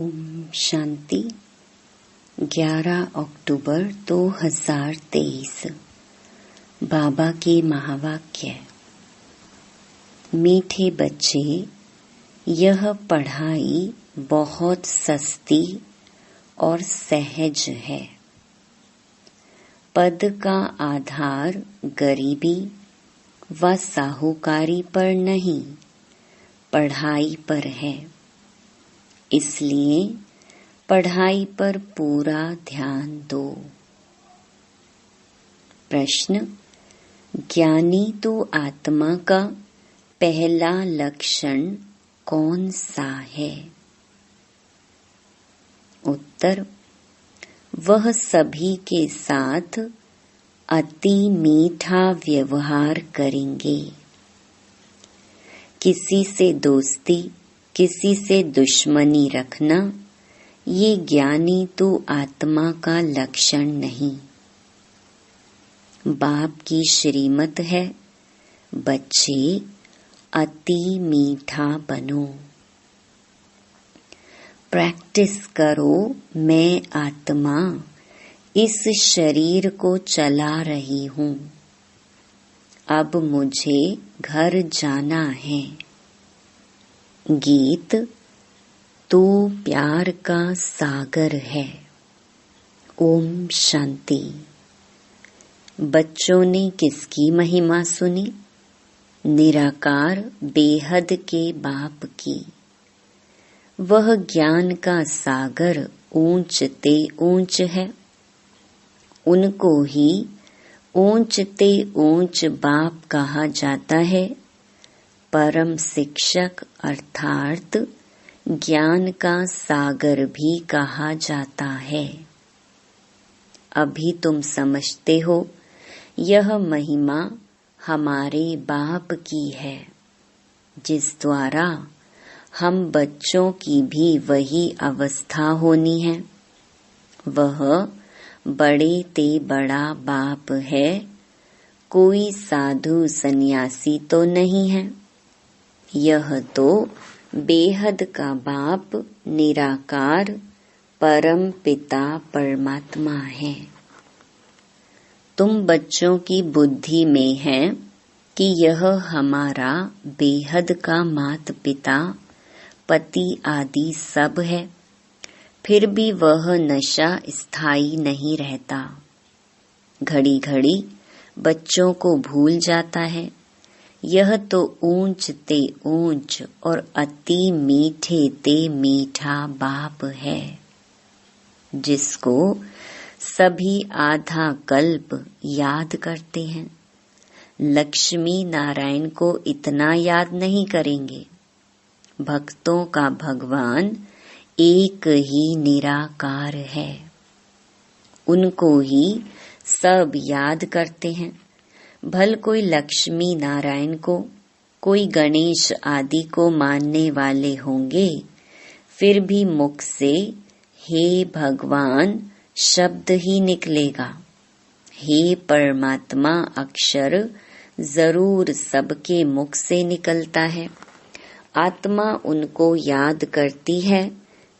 ओम शांति। 11 अक्टूबर 2023। बाबा के महावाक्य। मीठे बच्चे, यह पढ़ाई बहुत सस्ती और सहज है। पद का आधार गरीबी व साहूकारी पर नहीं, पढ़ाई पर है। इसलिए पढ़ाई पर पूरा ध्यान दो। प्रश्न: ज्ञानी तो आत्मा का पहला लक्षण कौन सा है? उत्तर: वह सभी के साथ अति मीठा व्यवहार करेंगे। किसी से दोस्ती, किसी से दुश्मनी रखना, ये ज्ञानी तो आत्मा का लक्षण नहीं। बाप की श्रीमत है, बच्चे अति मीठा बनो। प्रैक्टिस करो, मैं आत्मा इस शरीर को चला रही हूँ। अब मुझे घर जाना है। गीत: तू प्यार का सागर है। ओम शांति। बच्चों ने किसकी महिमा सुनी? निराकार बेहद के बाप की। वह ज्ञान का सागर ऊंचते ऊंच है। उनको ही ऊंचते ऊंच बाप कहा जाता है। परम शिक्षक अर्थात ज्ञान का सागर भी कहा जाता है। अभी तुम समझते हो, यह महिमा हमारे बाप की है, जिस द्वारा हम बच्चों की भी वही अवस्था होनी है। वह बड़े ते बड़ा बाप है, कोई साधु सन्यासी तो नहीं है। यह तो बेहद का बाप निराकार परम पिता परमात्मा है। तुम बच्चों की बुद्धि में है कि यह हमारा बेहद का माता पिता, पति आदि सब है। फिर भी वह नशा स्थायी नहीं रहता। घड़ी घड़ी बच्चों को भूल जाता है। यह तो ऊंच ते ऊंच और अति मीठे ते मीठा बाप है, जिसको सभी आधा कल्प याद करते हैं। लक्ष्मी नारायण को इतना याद नहीं करेंगे। भक्तों का भगवान एक ही निराकार है। उनको ही सब याद करते हैं। भल कोई लक्ष्मी नारायण को, कोई गणेश आदि को मानने वाले होंगे, फिर भी मुख से हे भगवान शब्द ही निकलेगा। हे परमात्मा अक्षर जरूर सबके मुख से निकलता है। आत्मा उनको याद करती है।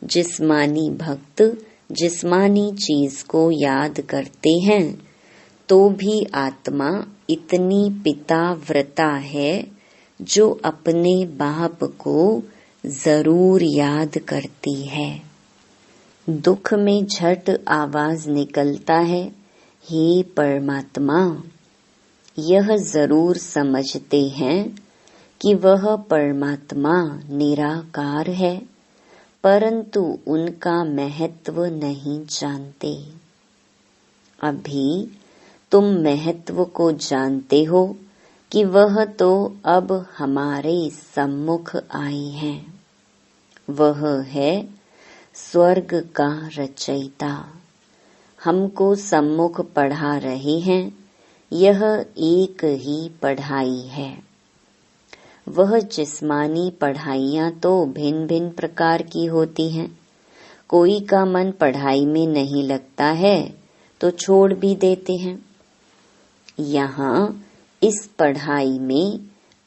जिस्मानी भक्त जिस्मानी चीज को याद करते हैं, तो भी आत्मा इतनी पिताव्रता है जो अपने बाप को जरूर याद करती है। दुख में झट आवाज निकलता है, हे परमात्मा। यह जरूर समझते हैं कि वह परमात्मा निराकार है, परंतु उनका महत्व नहीं जानते। अभी तुम महत्व को जानते हो कि वह तो अब हमारे सम्मुख आई हैं। वह है स्वर्ग का रचयिता। हमको सम्मुख पढ़ा रहे हैं। यह एक ही पढ़ाई है। वह जिस्मानी पढ़ाइयाँ तो भिन्न भिन्न प्रकार की होती हैं। कोई का मन पढ़ाई में नहीं लगता है तो छोड़ भी देते हैं। यहाँ इस पढ़ाई में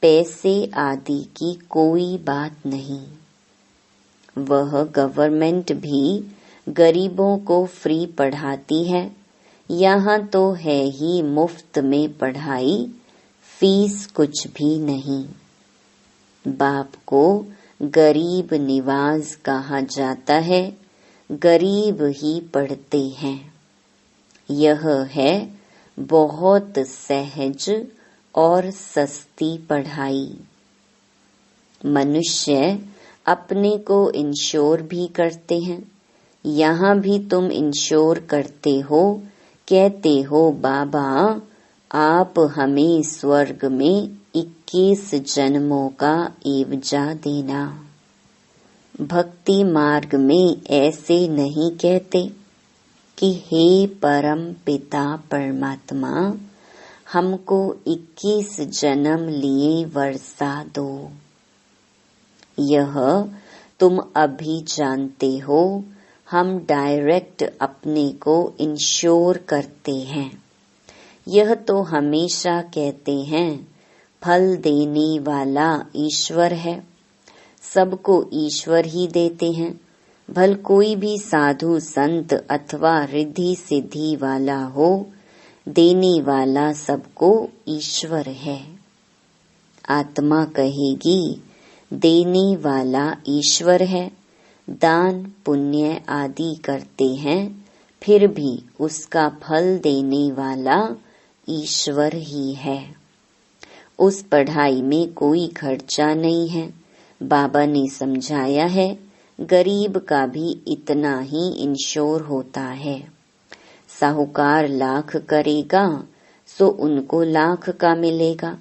पैसे आदि की कोई बात नहीं। वह गवर्नमेंट भी गरीबों को फ्री पढ़ाती है। यहाँ तो है ही मुफ्त में पढ़ाई, फीस कुछ भी नहीं। बाप को गरीब निवाज कहा जाता है, गरीब ही पढ़ते हैं। यह है बहुत सहज और सस्ती पढ़ाई। मनुष्य अपने को इंश्योर भी करते हैं। यहाँ भी तुम इंश्योर करते हो, कहते हो बाबा आप हमें स्वर्ग में 21 जन्मों का एवजा देना। भक्ति मार्ग में ऐसे नहीं कहते कि हे परम पिता परमात्मा हमको 21 जन्म लिए वर्षा दो। यह तुम अभी जानते हो, हम डायरेक्ट अपने को इंश्योर करते हैं। यह तो हमेशा कहते हैं फल देने वाला ईश्वर है, सबको ईश्वर ही देते हैं। भल कोई भी साधु संत अथवा रिद्धि सिद्धि वाला हो, देने वाला सबको ईश्वर है। आत्मा कहेगी देने वाला ईश्वर है, दान पुण्य आदि करते हैं, फिर भी उसका फल देने वाला ईश्वर ही है। उस पढ़ाई में कोई खर्चा नहीं है। बाबा ने समझाया है गरीब का भी इतना ही इंश्योर होता है। साहूकार लाख करेगा सो उनको लाख का मिलेगा।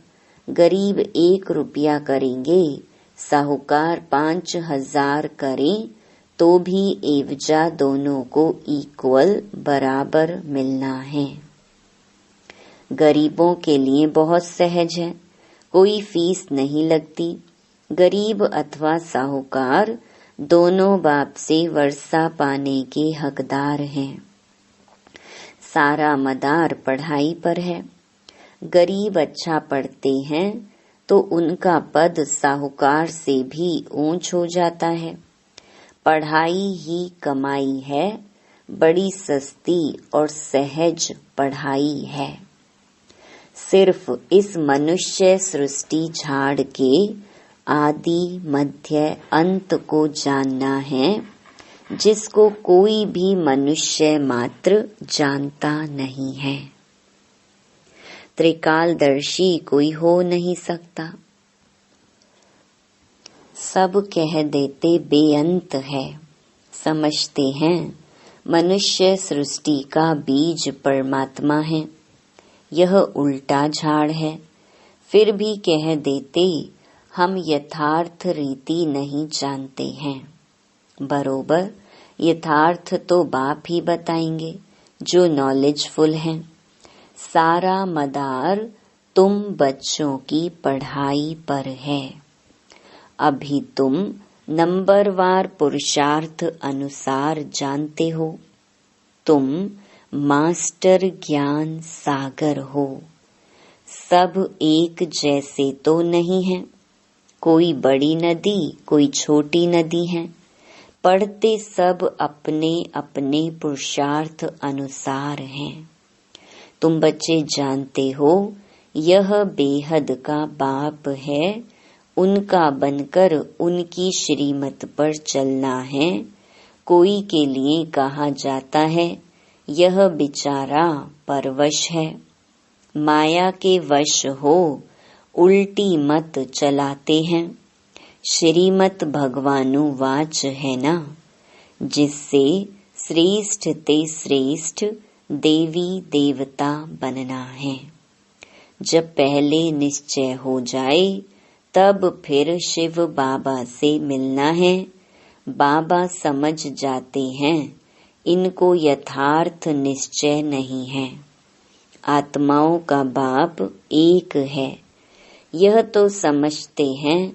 गरीब 1 रुपया करेंगे, साहूकार 5,000 करें तो भी एवजा दोनों को इक्वल बराबर मिलना है। गरीबों के लिए बहुत सहज है, कोई फीस नहीं लगती। गरीब अथवा साहूकार दोनों बाप से वर्षा पाने के हकदार हैं। सारा मदार पढ़ाई पर है। गरीब अच्छा पढ़ते हैं तो उनका पद साहूकार से भी ऊंच हो जाता है। पढ़ाई ही कमाई है, बड़ी सस्ती और सहज पढ़ाई है। सिर्फ इस मनुष्य सृष्टि झाड़ के आदि मध्य अंत को जानना है, जिसको कोई भी मनुष्य मात्र जानता नहीं है। त्रिकालदर्शी कोई हो नहीं सकता। सब कह देते बेअंत है, समझते हैं मनुष्य सृष्टि का बीज परमात्मा है, यह उल्टा झाड़ है। फिर भी कह देते हम यथार्थ रीति नहीं जानते हैं। बरोबर यथार्थ तो बाप ही बताएंगे जो नॉलेजफुल हैं। सारा मदार तुम बच्चों की पढ़ाई पर है। अभी तुम नंबरवार पुरुषार्थ अनुसार जानते हो। तुम मास्टर ज्ञान सागर हो। सब एक जैसे तो नहीं है, कोई बड़ी नदी कोई छोटी नदी है। पढ़ते सब अपने अपने पुरुषार्थ अनुसार हैं। तुम बच्चे जानते हो यह बेहद का बाप है, उनका बनकर उनकी श्रीमत पर चलना है। कोई के लिए कहा जाता है यह बेचारा परवश है, माया के वश हो उल्टी मत चलाते हैं। श्रीमत भगवानु वाच है ना, जिससे श्रेष्ठ ते श्रेष्ठ देवी देवता बनना है। जब पहले निश्चय हो जाए तब फिर शिव बाबा से मिलना है। बाबा समझ जाते हैं इनको यथार्थ निश्चय नहीं है। आत्माओं का बाप एक है, यह तो समझते हैं,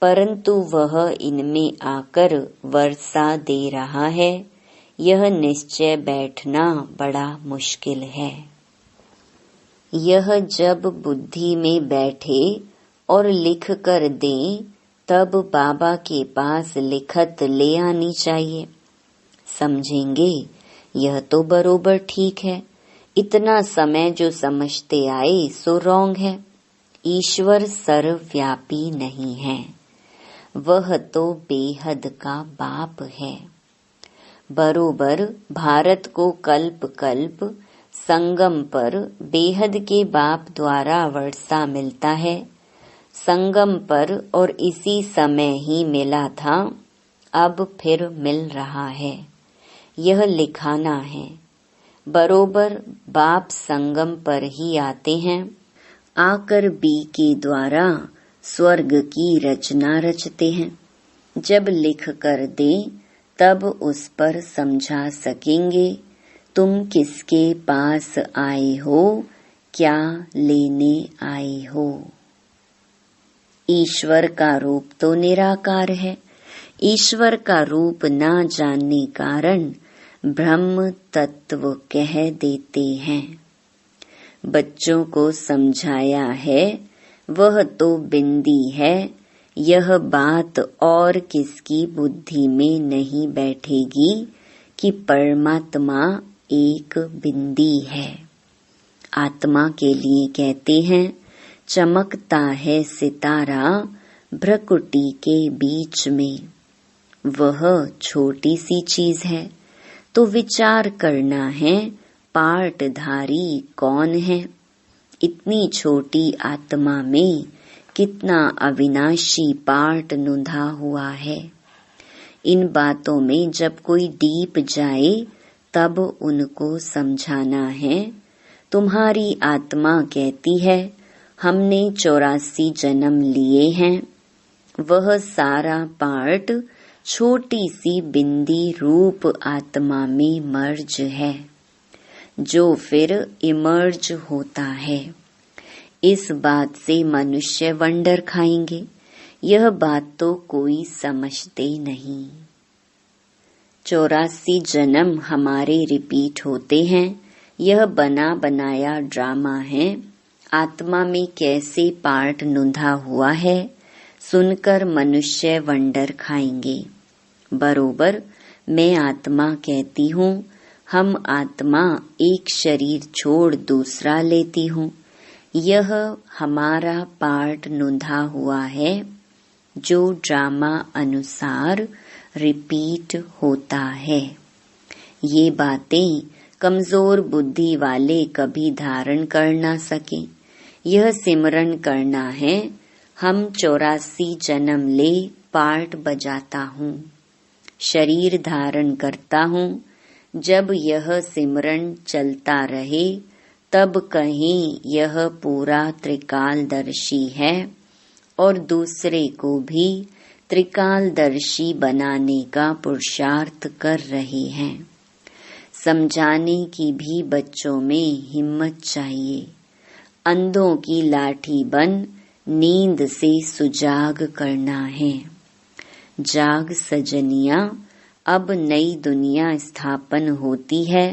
परंतु वह इनमें आकर वर्षा दे रहा है, यह निश्चय बैठना बड़ा मुश्किल है। यह जब बुद्धि में बैठे और लिख कर दें तब बाबा के पास लिखत ले आनी चाहिए। समझेंगे यह तो बरोबर ठीक है, इतना समय जो समझते आए सो रॉन्ग है। ईश्वर सर्वव्यापी नहीं है, वह तो बेहद का बाप है। बरोबर भारत को कल्प कल्प संगम पर बेहद के बाप द्वारा वर्षा मिलता है। संगम पर और इसी समय ही मिला था, अब फिर मिल रहा है, यह लिखाना है। बरोबर बाप संगम पर ही आते हैं, आकर बी के द्वारा स्वर्ग की रचना रचते हैं। जब लिख कर दे तब उस पर समझा सकेंगे, तुम किसके पास आए हो, क्या लेने आए हो। ईश्वर का रूप तो निराकार है। ईश्वर का रूप ना जानने कारण ब्रह्म तत्व कह देते हैं। बच्चों को समझाया है, वह तो बिंदी है, यह बात और किसकी बुद्धि में नहीं बैठेगी कि परमात्मा एक बिंदी है। आत्मा के लिए कहते हैं, चमकता है सितारा भ्रकुटी के बीच में। वह छोटी सी चीज है, तो विचार करना है पार्टधारी कौन है। इतनी छोटी आत्मा में कितना अविनाशी पार्ट नुधा हुआ है। इन बातों में जब कोई डीप जाए तब उनको समझाना है। तुम्हारी आत्मा कहती है, हमने 84 जन्म लिए हैं। वह सारा पार्ट छोटी सी बिंदी रूप आत्मा में मर्ज है, जो फिर इमर्ज होता है। इस बात से मनुष्य वंडर खाएंगे। यह बात तो कोई समझते नहीं। 84 जन्म हमारे रिपीट होते हैं। यह बना बनाया ड्रामा है। आत्मा में कैसे पार्ट नुधा हुआ है, सुनकर मनुष्य वंडर खाएंगे। बरोबर मैं आत्मा कहती हूँ, हम आत्मा एक शरीर छोड़ दूसरा लेती हूँ। यह हमारा पार्ट नुधा हुआ है, जो ड्रामा अनुसार रिपीट होता है। ये बातें कमजोर बुद्धि वाले कभी धारण कर ना सके। यह सिमरन करना है, हम 84 जन्म ले पार्ट बजाता हूँ, शरीर धारण करता हूँ। जब यह सिमरन चलता रहे तब कहीं यह पूरा त्रिकालदर्शी है और दूसरे को भी त्रिकालदर्शी बनाने का पुरुषार्थ कर रहे हैं। समझाने की भी बच्चों में हिम्मत चाहिए। अंधों की लाठी बन नींद से सुजाग करना है। जाग सजनिया, अब नई दुनिया स्थापन होती है,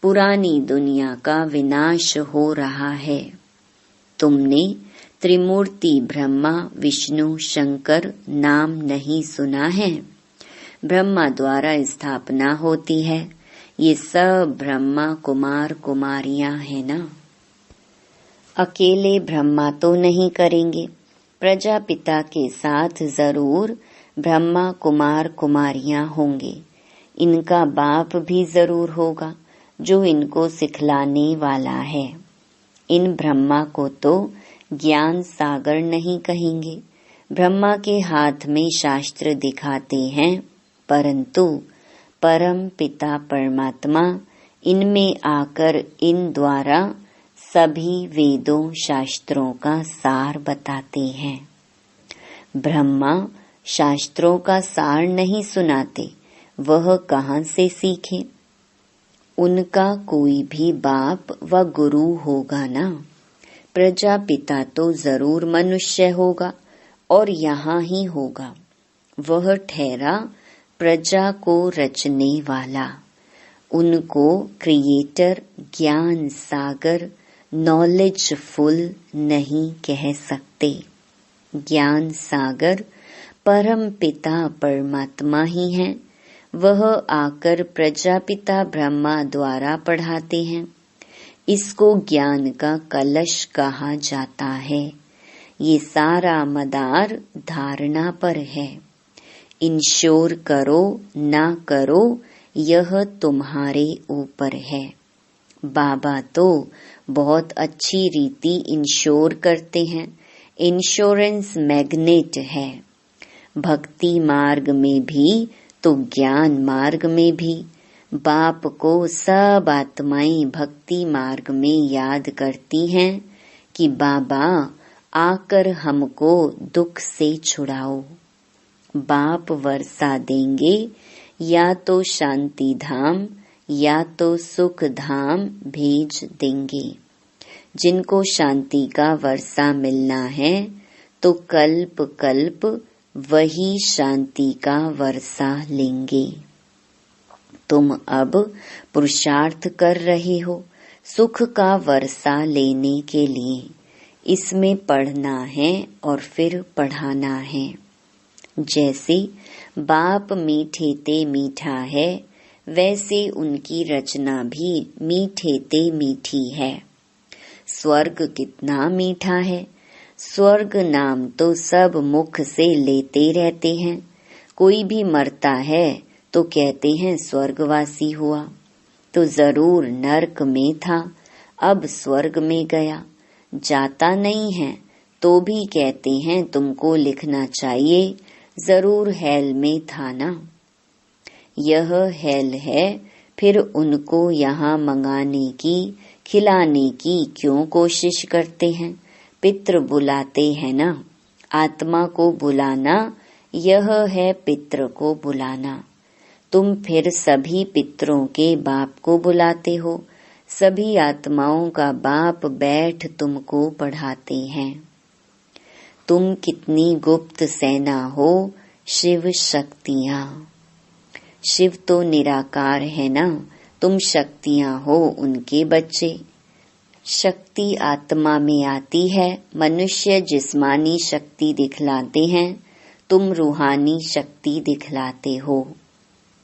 पुरानी दुनिया का विनाश हो रहा है। तुमने त्रिमूर्ति ब्रह्मा विष्णु शंकर नाम नहीं सुना है? ब्रह्मा द्वारा स्थापना होती है। ये सब ब्रह्मा कुमार कुमारियां हैं ना। अकेले ब्रह्मा तो नहीं करेंगे, प्रजापिता के साथ जरूर ब्रह्मा कुमार कुमारियां होंगे। इनका बाप भी जरूर होगा, जो इनको सिखलाने वाला है। इन ब्रह्मा को तो ज्ञान सागर नहीं कहेंगे। ब्रह्मा के हाथ में शास्त्र दिखाते हैं, परंतु परम पिता परमात्मा इनमें आकर इन द्वारा सभी वेदों शास्त्रों का सार बताते हैं। ब्रह्मा शास्त्रों का सार नहीं सुनाते, वह कहाँ से सीखे? उनका कोई भी बाप व गुरु होगा ना। प्रजापिता तो जरूर मनुष्य होगा और यहाँ ही होगा। वह ठहरा प्रजा को रचने वाला। उनको क्रिएटर ज्ञान सागर नॉलेजफुल नहीं कह सकते। ज्ञान सागर परम पिता परमात्मा ही हैं। वह आकर प्रजापिता ब्रह्मा द्वारा पढ़ाते हैं। इसको ज्ञान का कलश कहा जाता है। ये सारा मदार धारणा पर है। इंश्योर करो ना करो यह तुम्हारे ऊपर है। बाबा तो बहुत अच्छी रीति इंश्योर करते हैं। इंश्योरेंस मैग्नेट है। भक्ति मार्ग में भी तो ज्ञान मार्ग में भी बाप को सब आत्माएं भक्ति मार्ग में याद करती हैं कि बाबा आकर हमको दुख से छुड़ाओ। बाप वर्षा देंगे या तो शांति धाम या तो सुख धाम भेज देंगे। जिनको शांति का वर्षा मिलना है तो कल्प कल्प वही शांति का वर्षा लेंगे। तुम अब पुरुषार्थ कर रहे हो सुख का वर्षा लेने के लिए। इसमें पढ़ना है और फिर पढ़ाना है। जैसे बाप मीठे ते मीठा है वैसे उनकी रचना भी मीठे ते मीठी है। स्वर्ग कितना मीठा है। स्वर्ग नाम तो सब मुख से लेते रहते हैं। कोई भी मरता है तो कहते हैं स्वर्गवासी हुआ, तो जरूर नरक में था, अब स्वर्ग में गया। जाता नहीं है तो भी कहते हैं तुमको लिखना चाहिए, जरूर हेल में था ना। यह हेल है, फिर उनको यहाँ मंगाने की खिलाने की क्यों कोशिश करते हैं। पितृ बुलाते हैं ना। आत्मा को बुलाना यह है पितृ को बुलाना। तुम फिर सभी पितरों के बाप को बुलाते हो। सभी आत्माओं का बाप बैठ तुमको पढ़ाते हैं। तुम कितनी गुप्त सेना हो शिव शक्तियाँ। शिव तो निराकार है ना, तुम शक्तियाँ हो उनके बच्चे। शक्ति आत्मा में आती है। मनुष्य जिस्मानी शक्ति दिखलाते हैं, तुम रूहानी शक्ति दिखलाते हो।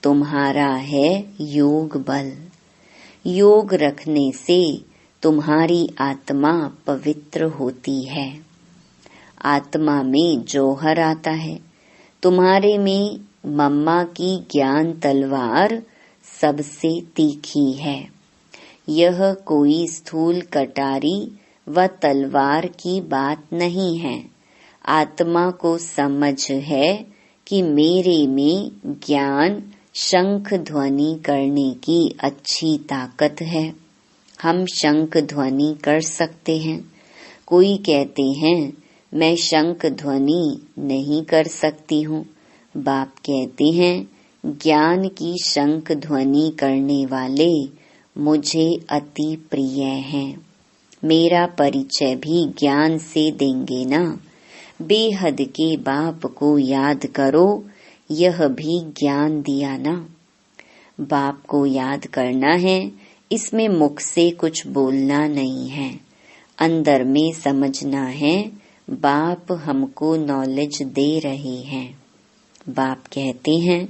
तुम्हारा है योग बल। योग रखने से तुम्हारी आत्मा पवित्र होती है। आत्मा में जौहर आता है। तुम्हारे में मम्मा की ज्ञान तलवार सबसे तीखी है। यह कोई स्थूल कटारी व तलवार की बात नहीं है। आत्मा को समझ है कि मेरे में ज्ञान शंख ध्वनि करने की अच्छी ताकत है। हम शंख ध्वनि कर सकते हैं। कोई कहते हैं मैं शंख ध्वनि नहीं कर सकती हूँ। बाप कहते हैं ज्ञान की शंख ध्वनि करने वाले मुझे अति प्रिय हैं। मेरा परिचय भी ज्ञान से देंगे ना। बेहद के बाप को याद करो, यह भी ज्ञान दिया ना। बाप को याद करना है, इसमें मुख से कुछ बोलना नहीं है। अंदर में समझना है बाप हमको नॉलेज दे रहे हैं। बाप कहते हैं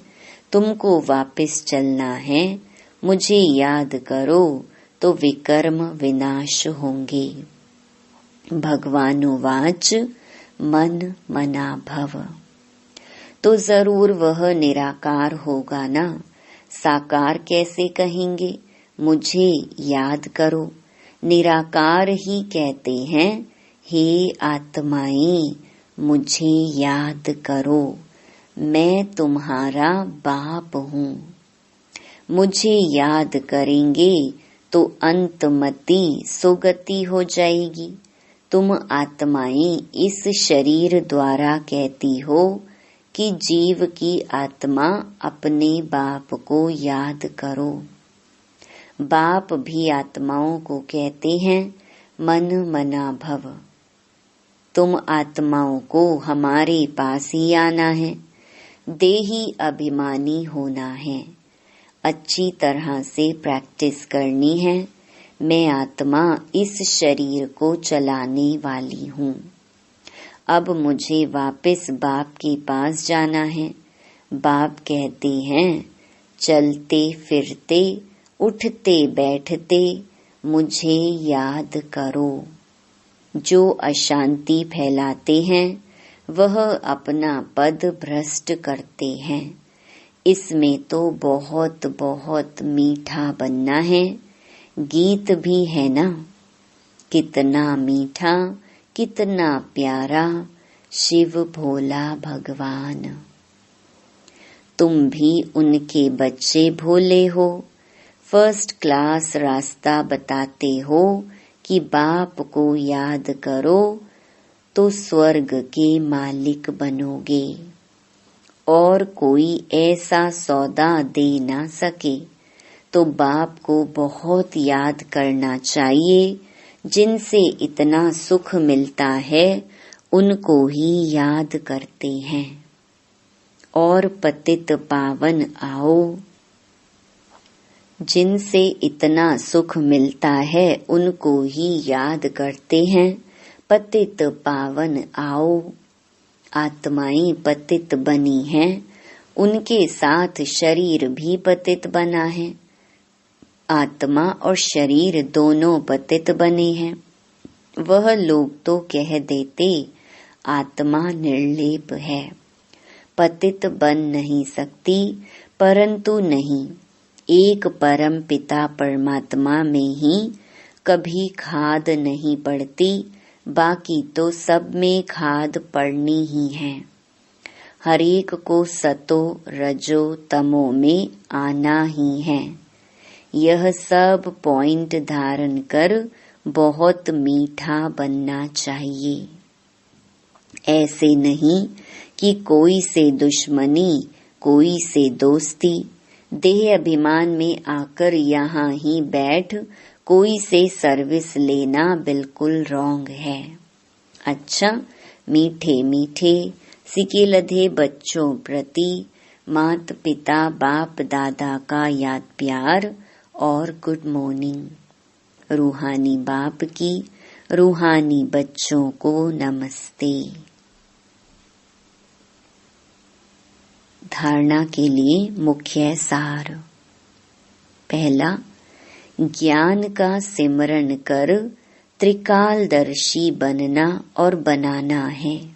तुमको वापस चलना है, मुझे याद करो तो विकर्म विनाश होंगे। भगवानुवाच मन मना भव। तो जरूर वह निराकार होगा ना। साकार कैसे कहेंगे, मुझे याद करो। निराकार ही कहते हैं हे आत्माएं मुझे याद करो, मैं तुम्हारा बाप हूँ। मुझे याद करेंगे तो अंतमति सुगति हो जाएगी। तुम आत्माएं इस शरीर द्वारा कहती हो कि जीव की आत्मा अपने बाप को याद करो। बाप भी आत्माओं को कहते हैं मन मना भव। तुम आत्माओं को हमारे पास ही आना है, देही अभिमानी होना है, अच्छी तरह से प्रैक्टिस करनी है। मैं आत्मा इस शरीर को चलाने वाली हूँ। अब मुझे वापस बाप के पास जाना है। बाप कहते हैं, चलते फिरते उठते बैठते मुझे याद करो। जो अशांति फैलाते हैं वह अपना पद भ्रष्ट करते हैं। इसमें तो बहुत बहुत मीठा बनना है। गीत भी है ना, कितना मीठा कितना प्यारा शिव भोला भगवान। तुम भी उनके बच्चे भोले हो। फर्स्ट क्लास रास्ता बताते हो कि बाप को याद करो तो स्वर्ग के मालिक बनोगे। और कोई ऐसा सौदा दे ना सके तो बाप को बहुत याद करना चाहिए। जिनसे इतना सुख मिलता है उनको ही याद करते हैं। और पतित पावन आओ। जिनसे इतना सुख मिलता है उनको ही याद करते हैं। पतित पावन आओ। आत्माएं पतित बनी हैं, उनके साथ शरीर भी पतित बना है। आत्मा और शरीर दोनों पतित बने हैं। वह लोग तो कह देते आत्मा निर्लेप है, पतित बन नहीं सकती, परंतु नहीं, एक परम पिता परमात्मा में ही कभी खाद नहीं पड़ती, बाकी तो सब में खाद पड़नी ही है। हरेक को सतो रजो तमो में आना ही है। यह सब पॉइंट धारण कर बहुत मीठा बनना चाहिए। ऐसे नहीं कि कोई से दुश्मनी कोई से दोस्ती, देह अभिमान में आकर यहाँ ही बैठ कोई से सर्विस लेना बिल्कुल रॉन्ग है। अच्छा, मीठे मीठे सिके लधे बच्चों प्रति मात पिता बाप दादा का याद प्यार और गुड मॉर्निंग। रूहानी बाप की रूहानी बच्चों को नमस्ते। धारणा के लिए मुख्य सार। पहला, ज्ञान का सिमरण कर त्रिकालदर्शी बनना और बनाना है।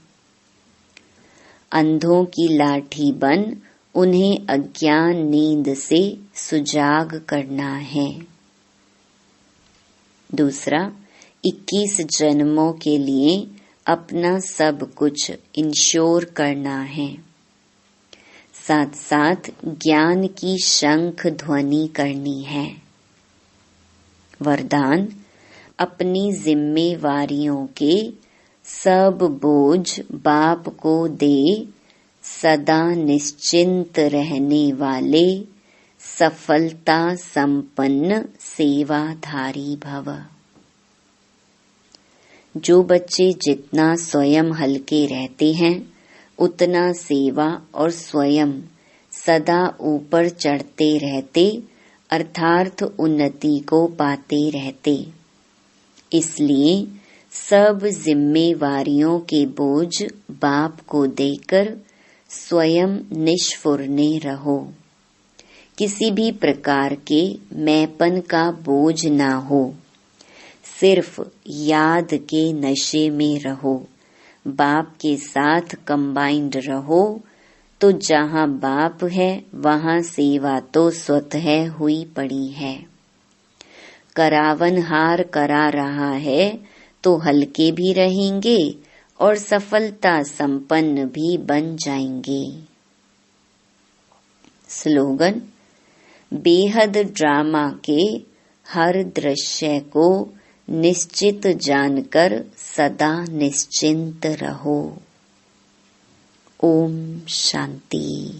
अंधों की लाठी बन उन्हें अज्ञान नींद से सुजाग करना है। दूसरा, 21 जन्मों के लिए अपना सब कुछ इंश्योर करना है। साथ साथ ज्ञान की शंख ध्वनि करनी है। वरदान, अपनी जिम्मेवारियों के सब बोझ बाप को दे, सदा निश्चिंत रहने वाले सफलता संपन्न सेवाधारी भव। जो बच्चे जितना स्वयं हल्के रहते हैं उतना सेवा और स्वयं सदा ऊपर चढ़ते रहते, अर्थात उन्नति को पाते रहते। इसलिए सब जिम्मेवारियों के बोझ बाप को देकर स्वयं निष्फुरने रहो। किसी भी प्रकार के मैंपन का बोझ ना हो, सिर्फ याद के नशे में रहो। बाप के साथ कंबाइंड रहो तो जहाँ बाप है वहाँ सेवा तो स्वतः हुई पड़ी है। करावन हार करा रहा है तो हल्के भी रहेंगे और सफलता संपन्न भी बन जाएंगे। स्लोगन, बेहद ड्रामा के हर दृश्य को निश्चित जानकर सदा निश्चिंत रहो। ओम शांति।